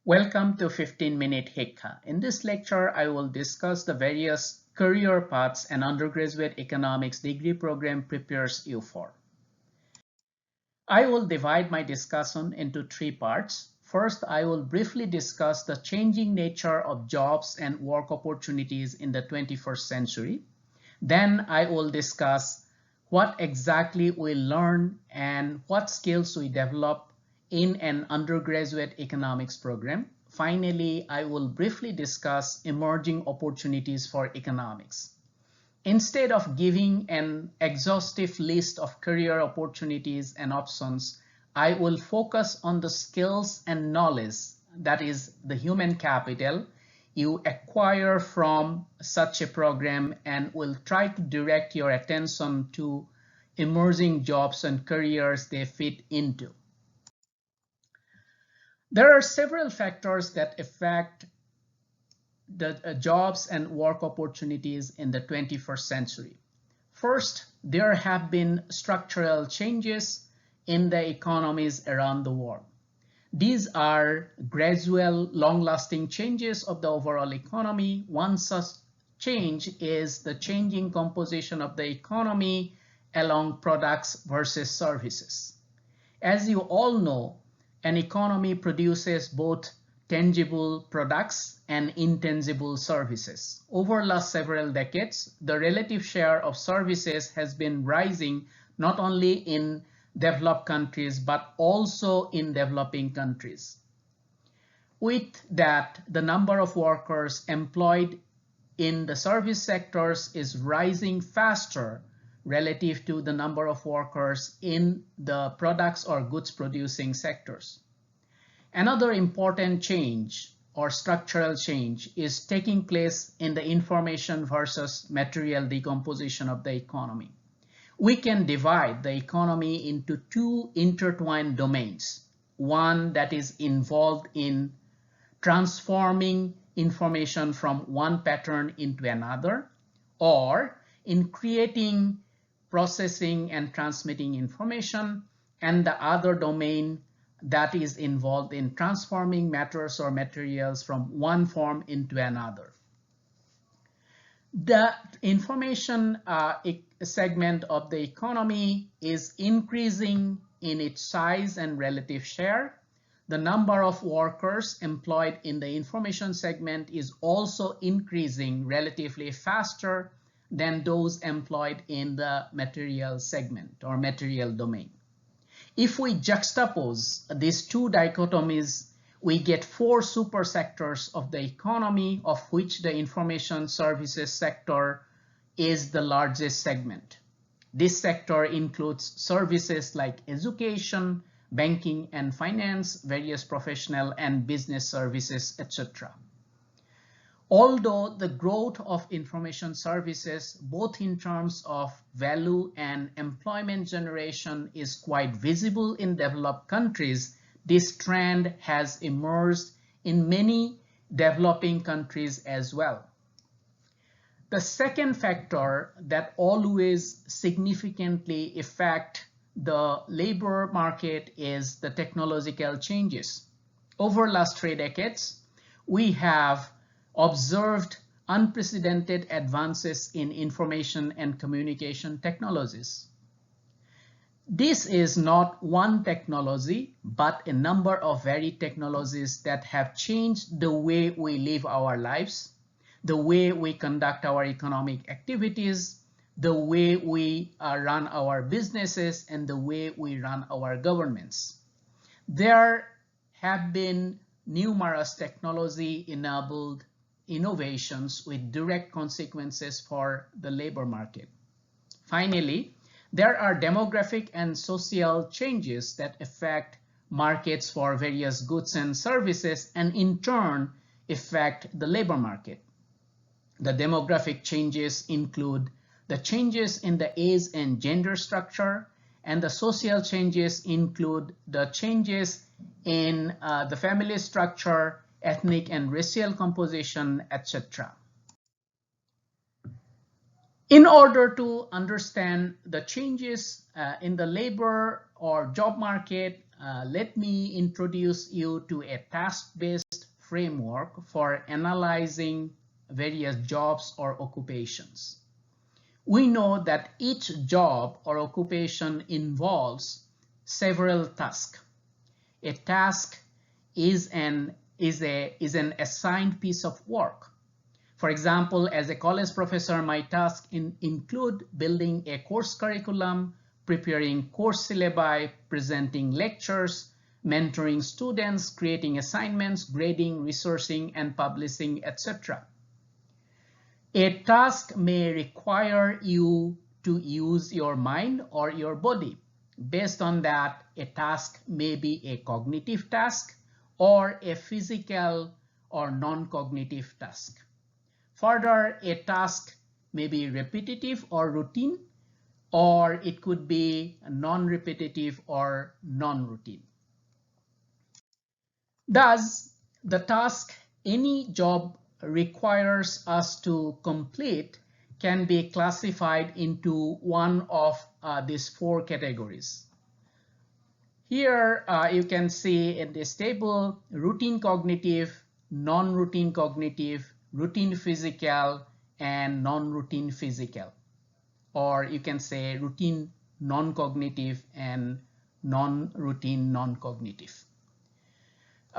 Welcome to 15-Minute Hikha. In this lecture, I will discuss the various career paths an undergraduate economics degree program prepares you for. I will divide my discussion into three parts. First, I will briefly discuss the changing nature of jobs and work opportunities in the 21st century. Then I will discuss what exactly we learn and what skills we develop in an undergraduate economics program. Finally, I will briefly discuss emerging opportunities for economics. Instead of giving an exhaustive list of career opportunities and options, I will focus on the skills and knowledge, that is the human capital, you acquire from such a program, and will try to direct your attention to emerging jobs and careers they fit into. There are several factors that affect the jobs and work opportunities in the 21st century. First, there have been structural changes in the economies around the world. These are gradual, long-lasting changes of the overall economy. One such change is the changing composition of the economy along products versus services. As you all know, an economy produces both tangible products and intangible services. Over the last several decades, the relative share of services has been rising not only in developed countries but also in developing countries. With that, the number of workers employed in the service sectors is rising faster relative to the number of workers in the products or goods producing sectors. Another important change or structural change is taking place in the information versus material decomposition of the economy. We can divide the economy into two intertwined domains. One that is involved in transforming information from one pattern into another, or in creating, processing, and transmitting information, and the other domain that is involved in transforming matters or materials from one form into another. The information segment of the economy is increasing in its size and relative share. The number of workers employed in the information segment is also increasing relatively faster than those employed in the material segment or material domain. If we juxtapose these two dichotomies, we get four supersectors of the economy, of which the information services sector is the largest segment. This sector includes services like education, banking and finance, various professional and business services, etc. Although the growth of information services, both in terms of value and employment generation, is quite visible in developed countries, this trend has emerged in many developing countries as well. The second factor that always significantly affects the labor market is the technological changes. Over the last 3 decades, we have observed unprecedented advances in information and communication technologies. This is not one technology, but a number of varied technologies that have changed the way we live our lives, the way we conduct our economic activities, the way we run our businesses, and the way we run our governments. There have been numerous technology-enabled innovations with direct consequences for the labor market. Finally, there are demographic and social changes that affect markets for various goods and services and in turn affect the labor market. The demographic changes include the changes in the age and gender structure, and the social changes include the changes in the family structure, ethnic and racial composition, etc. In order to understand the changes in the labor or job market, let me introduce you to a task-based framework for analyzing various jobs or occupations. We know that each job or occupation involves several tasks. A task is an assigned piece of work. For example, as a college professor, my tasks include building a course curriculum, preparing course syllabi, presenting lectures, mentoring students, creating assignments, grading, resourcing, and publishing, etc. A task may require you to use your mind or your body. Based on that, a task may be a cognitive task or a physical or non-cognitive task. Further, a task may be repetitive or routine, or it could be non-repetitive or non-routine. Thus, the task any job requires us to complete can be classified into one of these four categories. Here you can see in this table routine cognitive, non-routine cognitive, routine physical, and non-routine physical. Or you can say routine non-cognitive and non-routine non-cognitive.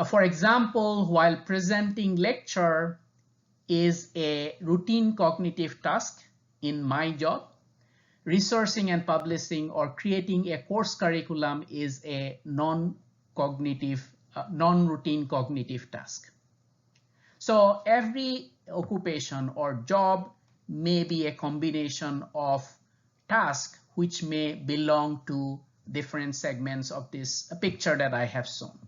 For example, while presenting lecture is a routine cognitive task in my job, resourcing and publishing or creating a course curriculum is a non-routine cognitive task. So every occupation or job may be a combination of tasks which may belong to different segments of this picture that I have shown.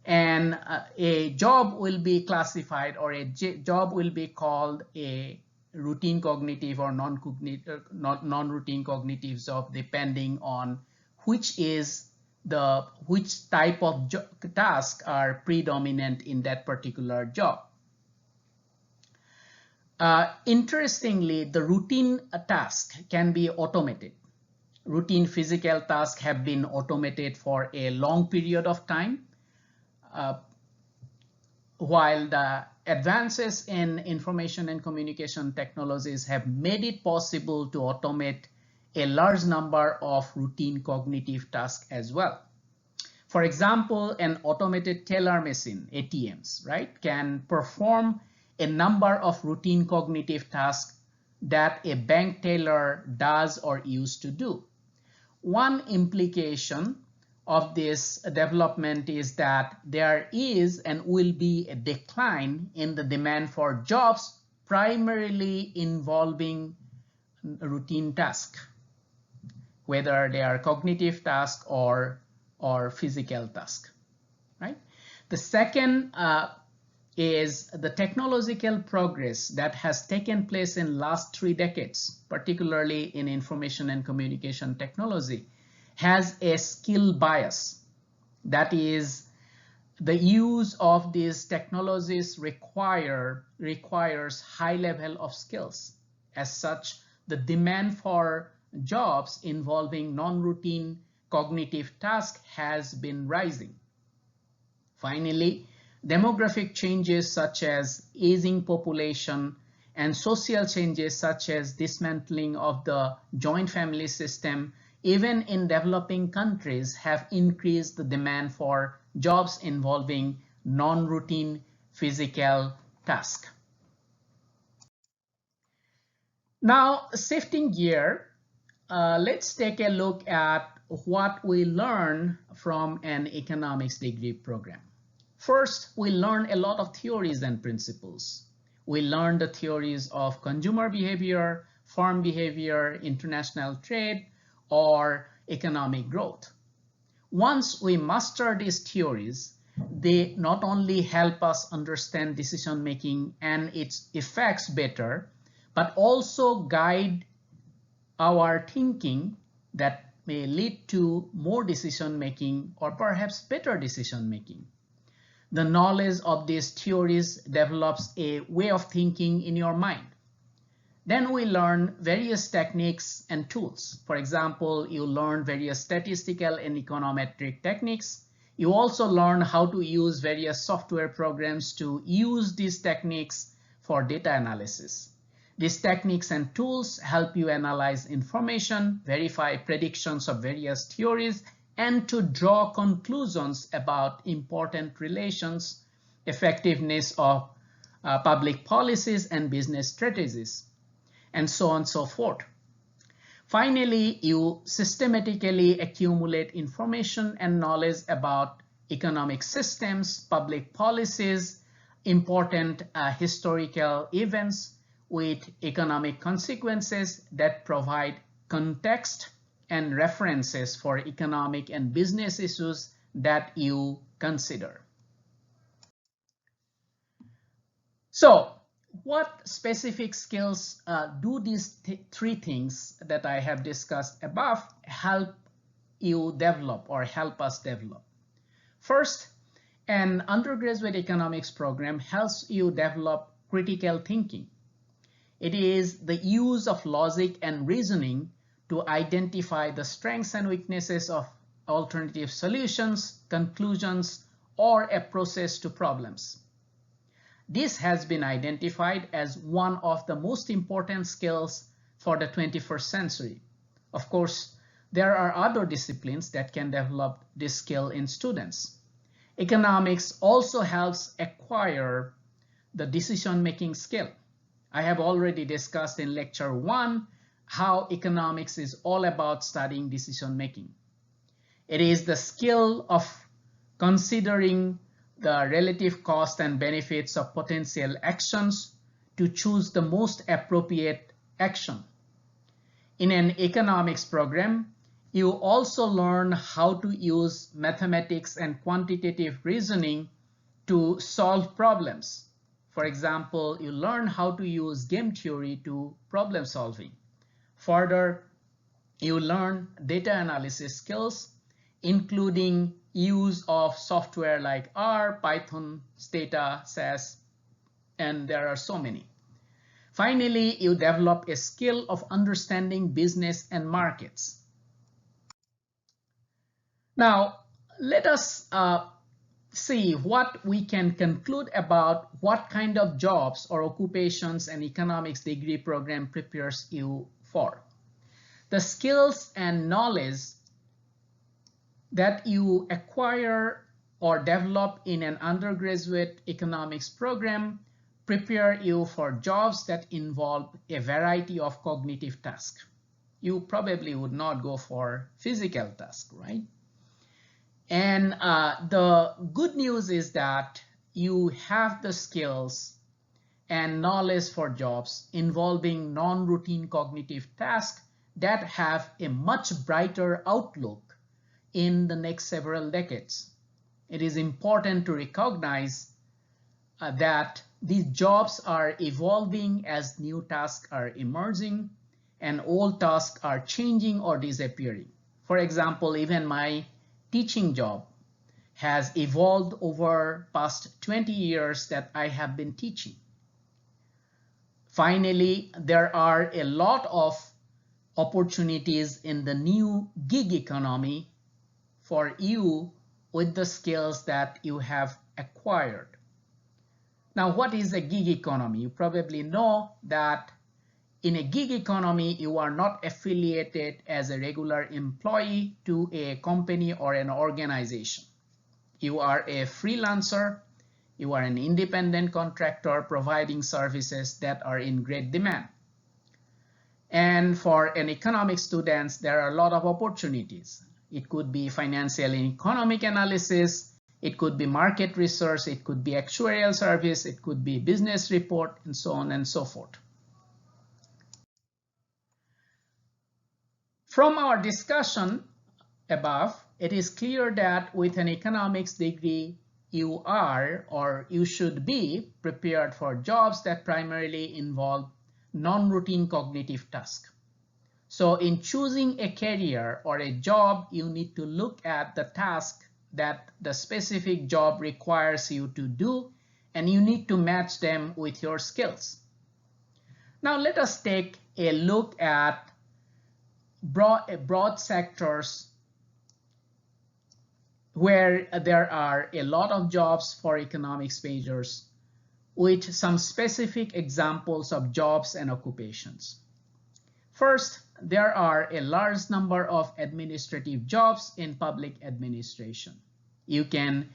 And a job will be classified, or a job will be called a routine cognitive or non-routine cognitive job, depending on which type of tasks are predominant in that particular job. Interestingly, the routine task can be automated. Routine physical tasks have been automated for a long period of time, while the advances in information and communication technologies have made it possible to automate a large number of routine cognitive tasks as well. For example, an automated teller machine, ATMs, right, can perform a number of routine cognitive tasks that a bank teller does or used to do. One implication of this development is that there is and will be a decline in the demand for jobs primarily involving routine tasks, whether they are cognitive tasks or physical tasks, right? The second is the technological progress that has taken place in last 3 decades, particularly in information and communication technology, has a skill bias. That is, the use of these technologies requires high level of skills. As such, the demand for jobs involving non-routine cognitive tasks has been rising. Finally, demographic changes such as aging population and social changes such as dismantling of the joint family system, even in developing countries, have increased the demand for jobs involving non-routine physical tasks. Now, shifting gear, let's take a look at what we learn from an economics degree program. First, we learn a lot of theories and principles. We learn the theories of consumer behavior, farm behavior, international trade, or economic growth. Once we master these theories, they not only help us understand decision making and its effects better, but also guide our thinking that may lead to more decision making or perhaps better decision making. The knowledge of these theories develops a way of thinking in your mind. Then we learn various techniques and tools. For example, you learn various statistical and econometric techniques. You also learn how to use various software programs to use these techniques for data analysis. These techniques and tools help you analyze information, verify predictions of various theories, and to draw conclusions about important relations, effectiveness of public policies and business strategies, and so on and so forth. Finally, you systematically accumulate information and knowledge about economic systems, public policies, important historical events with economic consequences that provide context and references for economic and business issues that you consider. So, what specific skills do these three things that I have discussed above help you develop or help us develop? First, an undergraduate economics program helps you develop critical thinking. It is the use of logic and reasoning to identify the strengths and weaknesses of alternative solutions, conclusions, or approaches to problems. This has been identified as one of the most important skills for the 21st century. Of course, there are other disciplines that can develop this skill in students. Economics also helps acquire the decision-making skill. I have already discussed in lecture 1 how economics is all about studying decision-making. It is the skill of considering the relative cost and benefits of potential actions to choose the most appropriate action. In an economics program, you also learn how to use mathematics and quantitative reasoning to solve problems. For example, you learn how to use game theory to problem solving. Further, you learn data analysis skills, including use of software like R, Python, Stata, SAS, and there are so many. Finally, you develop a skill of understanding business and markets. Now, let us see what we can conclude about what kind of jobs or occupations an economics degree program prepares you for. The skills and knowledge that you acquire or develop in an undergraduate economics program prepare you for jobs that involve a variety of cognitive tasks. You probably would not go for physical tasks, right? And the good news is that you have the skills and knowledge for jobs involving non-routine cognitive tasks that have a much brighter outlook in the next several decades. It is important to recognize that these jobs are evolving as new tasks are emerging and old tasks are changing or disappearing. For example, even my teaching job has evolved over past 20 years that I have been teaching. Finally, there are a lot of opportunities in the new gig economy for you with the skills that you have acquired. Now, what is a gig economy? You probably know that in a gig economy, you are not affiliated as a regular employee to a company or an organization. You are a freelancer. You are an independent contractor providing services that are in great demand. And for an economics students, there are a lot of opportunities. It could be financial and economic analysis. It could be market research. It could be actuarial service. It could be business report, and so on and so forth. From our discussion above, it is clear that with an economics degree, you are or you should be prepared for jobs that primarily involve non-routine cognitive tasks. So in choosing a career or a job, you need to look at the task that the specific job requires you to do, and you need to match them with your skills. Now let us take a look at broad sectors where there are a lot of jobs for economics majors, with some specific examples of jobs and occupations. First, there are a large number of administrative jobs in public administration. You can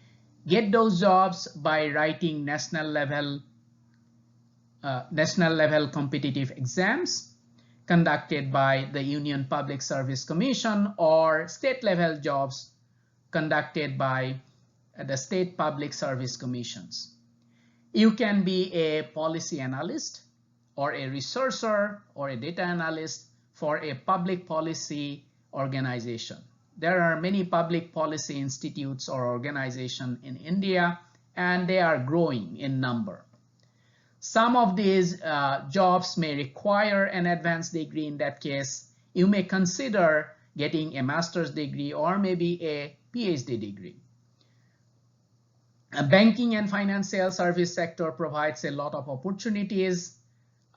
get those jobs by writing national level competitive exams conducted by the Union Public Service Commission, or state level jobs conducted by the state public service commissions. You can be a policy analyst or a researcher or a data analyst for a public policy organization. There are many public policy institutes or organizations in India, and they are growing in number. Some of these jobs may require an advanced degree. In that case, you may consider getting a master's degree or maybe a PhD degree. A banking and financial service sector provides a lot of opportunities.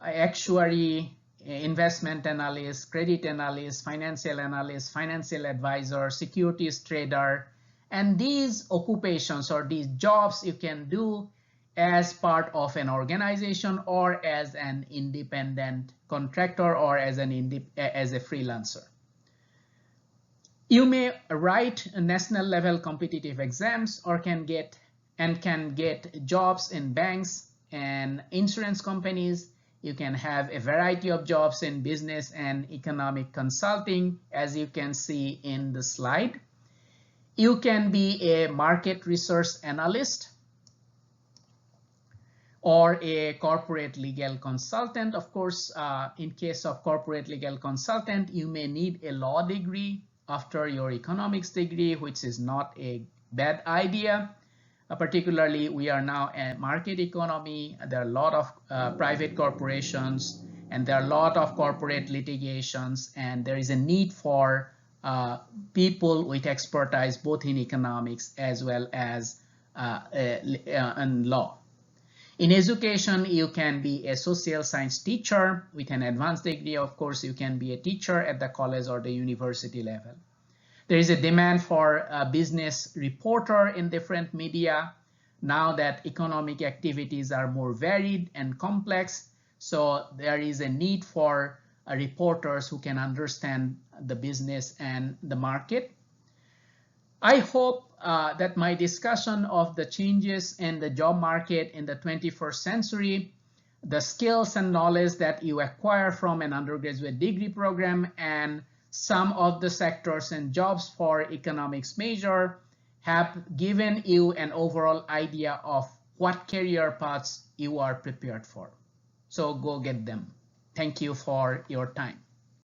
Actuary, investment analyst, credit analyst, financial advisor, securities trader, and these occupations or these jobs you can do as part of an organization or as an independent contractor or as a freelancer. You may write national level competitive exams or can get jobs in banks and insurance companies. You can have a variety of jobs in business and economic consulting, as you can see in the slide. You can be a market research analyst or a corporate legal consultant. Of course, in case of corporate legal consultant, you may need a law degree after your economics degree, which is not a bad idea. Particularly, we are now a market economy. There are a lot of private corporations, and there are a lot of corporate litigations, and there is a need for people with expertise both in economics as well as in law. In education, you can be a social science teacher with an advanced degree. Of course, you can be a teacher at the college or the university level. There is a demand for a business reporter in different media now that economic activities are more varied and complex. So there is a need for reporters who can understand the business and the market. I hope that my discussion of the changes in the job market in the 21st century, the skills and knowledge that you acquire from an undergraduate degree program, and some of the sectors and jobs for economics major have given you an overall idea of what career paths you are prepared for. So go get them. Thank you for your time.